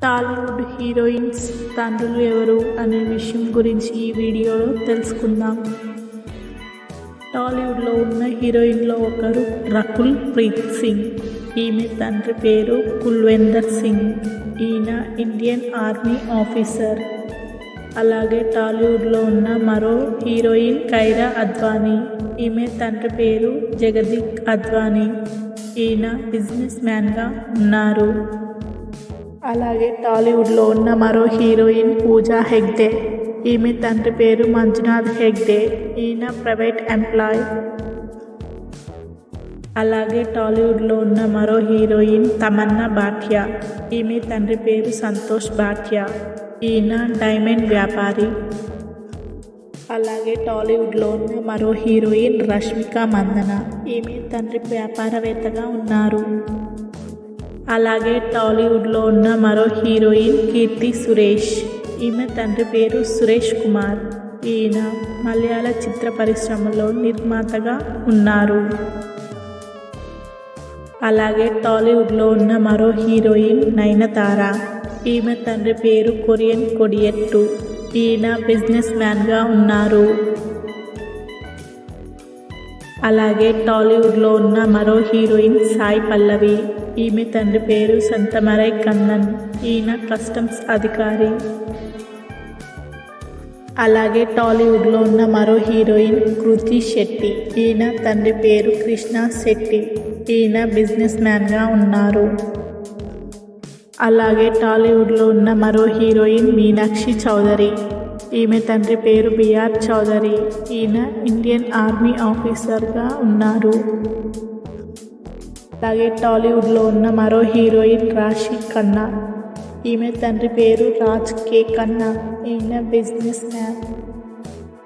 Tollywood heroines తండ్రులు ఎవరు అనే విషయం గురించి ఈ వీడియోలో తెలుసుకుందాం. టాలీవుడ్లో ఉన్న హీరోయిన్లో ఒకరు రకుల్ ప్రీత్ సింగ్. ఈమె తండ్రి పేరు కుల్విందర్ సింగ్. ఈయన ఇండియన్ ఆర్మీ ఆఫీసర్. అలాగే టాలీవుడ్లో ఉన్న మరో హీరోయిన్ కైరా అద్వానీ. ఈమె తండ్రి పేరు జగదీప్ అద్వానీ. ఈయన బిజినెస్ మ్యాన్గా ఉన్నారు. అలాగే టాలీవుడ్లో ఉన్న మరో హీరోయిన్ పూజా హెగ్డే. ఈమె తండ్రి పేరు మంజునాథ్ హెగ్డే. ఈయన ప్రైవేట్ ఎంప్లాయ్. అలాగే టాలీవుడ్లో ఉన్న మరో హీరోయిన్ తమన్నా భాటియా. ఈమె తండ్రి పేరు సంతోష్ భాటియా. ఈయన డైమండ్ వ్యాపారి. అలాగే టాలీవుడ్లో ఉన్న మరో హీరోయిన్ రష్మిక మందన. ఈమె తండ్రి వ్యాపారవేత్తగా ఉన్నారు. అలాగే టాలీవుడ్లో ఉన్న మరో హీరోయిన్ కీర్తి సురేష్. ఈమె తండ్రి పేరు సురేష్ కుమార్. ఈయన మలయాళ చిత్ర పరిశ్రమలో నిర్మాతగా ఉన్నారు. అలాగే టాలీవుడ్లో ఉన్న మరో హీరోయిన్ నయనతార. ఈమె తండ్రి పేరు కొరియన్ కొడియెట్టు. ఈయన బిజినెస్ మ్యాన్గా ఉన్నారు. అలాగే టాలీవుడ్లో ఉన్న మరో హీరోయిన్ సాయి పల్లవి. ఈమె తండ్రి పేరు సంతమరై కన్నన్. ఈయన కస్టమ్స్ అధికారి. అలాగే టాలీవుడ్లో ఉన్న మరో హీరోయిన్ కృతి శెట్టి. ఈయన తండ్రి పేరు కృష్ణ శెట్టి. ఈయన బిజినెస్ మ్యాన్గా ఉన్నారు. అలాగే టాలీవుడ్లో ఉన్న మరో హీరోయిన్ మీనాక్షి చౌదరి. ఈమె తండ్రి పేరు బిఆర్ చౌదరి. ఈయన ఇండియన్ ఆర్మీ ఆఫీసర్గా ఉన్నారు. అలాగే టాలీవుడ్లో ఉన్న మరో హీరోయిన్ రాశి ఖన్నా. ఈమె తండ్రి పేరు రాజ్ కే ఖన్నా. ఈయన బిజినెస్ మ్యాన్.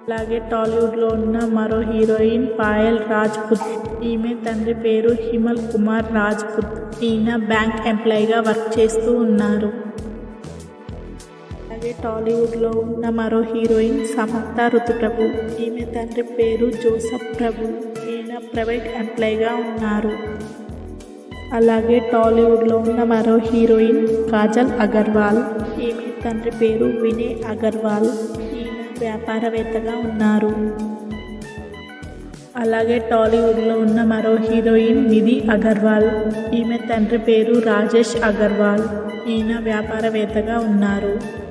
అలాగే టాలీవుడ్లో ఉన్న మరో హీరోయిన్ పాయల్ రాజ్పుత్. ఈమె తండ్రి పేరు హిమల్ కుమార్ రాజ్పుత్. ఈయన బ్యాంక్ ఎంప్లాయీగా వర్క్ చేస్తూ ఉన్నారు. అలాగే టాలీవుడ్లో ఉన్న మరో హీరోయిన్ సమంత ఋతుప్రభు. ఈమె తండ్రి పేరు జోసఫ్ ప్రభు. ఈయన ప్రైవేట్ ఎంప్లాయీగా ఉన్నారు. అలాగే టాలీవుడ్లో ఉన్న మరో హీరోయిన్ కాజల్ అగర్వాల్. ఈమె తండ్రి పేరు వినయ్ అగర్వాల్. ఈయన వ్యాపారవేత్తగా ఉన్నారు. అలాగే టాలీవుడ్లో ఉన్న మరో హీరోయిన్ నిధి అగర్వాల్. ఈమె తండ్రి పేరు రాజేష్ అగర్వాల్. ఈయన వ్యాపారవేత్తగా ఉన్నారు.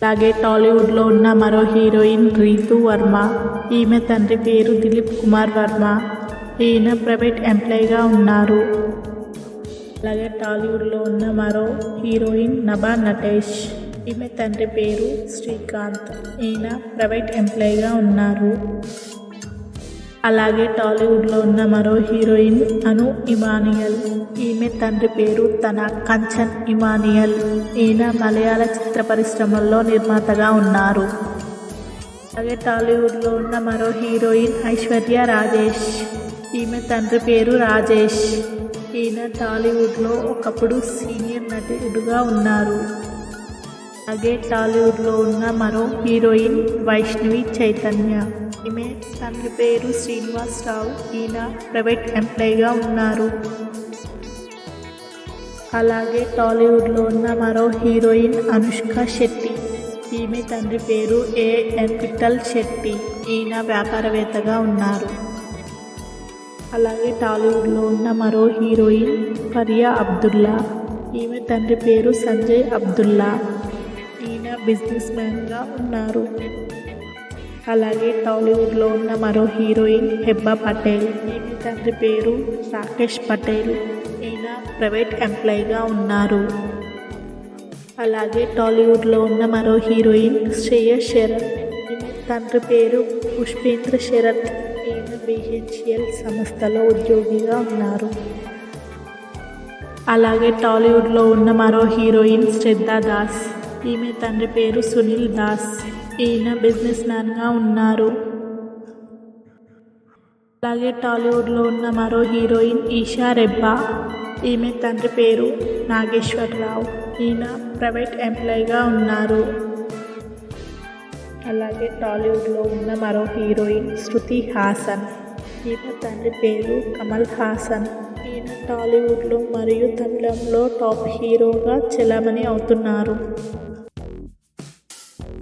అలాగే టాలీవుడ్లో ఉన్న మరో హీరోయిన్ రీతు వర్మ. ఈమె తండ్రి పేరు దిలీప్ కుమార్ వర్మ. ఈయన ప్రైవేట్ ఎంప్లాయీగా ఉన్నారు. అలాగే టాలీవుడ్లో ఉన్న మరో హీరోయిన్ నభా నటేష్. ఈమె తండ్రి పేరు శ్రీకాంత్. ఈయన ప్రైవేట్ ఎంప్లాయీగా ఉన్నారు. అలాగే టాలీవుడ్లో ఉన్న మరో హీరోయిన్ అను ఇమానియల్. ఈమె తండ్రి పేరు తన కంచన్ ఇమానియల్. ఈయన మలయాళ చిత్ర పరిశ్రమల్లో నిర్మాతగా ఉన్నారు. అలాగే టాలీవుడ్లో ఉన్న మరో హీరోయిన్ ఐశ్వర్య రాజేష్. ఈమె తండ్రి పేరు రాజేష్. ఈయన టాలీవుడ్లో ఒకప్పుడు సీనియర్ నటుడుగా ఉన్నారు. అలాగే టాలీవుడ్లో ఉన్న మరో హీరోయిన్ వైష్ణవి చైతన్య. ఈమె తండ్రి పేరు శ్రీనివాసరావు. ఈయన ప్రైవేట్ ఎంప్లాయీగా ఉన్నారు. అలాగే టాలీవుడ్లో ఉన్న మరో హీరోయిన్ అనుష్క శెట్టి. ఈమె తండ్రి పేరు ఏఎన్ విఠల్ శెట్టి. ఈయన వ్యాపారవేత్తగా ఉన్నారు. అలాగే టాలీవుడ్లో ఉన్న మరో హీరోయిన్ ఫరియా అబ్దుల్లా. ఈమె తండ్రి పేరు సంజయ్ అబ్దుల్లా. ఈయన బిజినెస్ మ్యాన్గా ఉన్నారు. అలాగే టాలీవుడ్లో ఉన్న మరో హీరోయిన్ హెబ్బా పటేల్. ఈమె తండ్రి పేరు రాకేష్ పటేల్. ఈయన ప్రైవేట్ ఎంప్లాయీగా ఉన్నారు. అలాగే టాలీవుడ్లో ఉన్న మరో హీరోయిన్ శ్రేయస్ శరత్. ఈమె తండ్రి పేరు పుష్పేంద్ర శరత్. ఈయన బిహెచ్ఎల్ సంస్థలో ఉద్యోగిగా ఉన్నారు. అలాగే టాలీవుడ్లో ఉన్న మరో హీరోయిన్ శ్రద్ధా దాస్. ఈమె తండ్రి పేరు సునీల్ దాస్. ఈయన బిజినెస్ మ్యాన్గా ఉన్నారు. అలాగే టాలీవుడ్లో ఉన్న మరో హీరోయిన్ ఈషా రెబ్బా. ఈమె తండ్రి పేరు నాగేశ్వరరావు. ఈయన ప్రైవేట్ ఎంప్లాయీగా ఉన్నారు. అలాగే టాలీవుడ్లో ఉన్న మరో హీరోయిన్ శృతి హాసన్. ఈమె తండ్రి పేరు కమల్ హాసన్. ఈయన టాలీవుడ్లో మరియు తమిళంలో టాప్ హీరోగా చెలామణి అవుతున్నారు.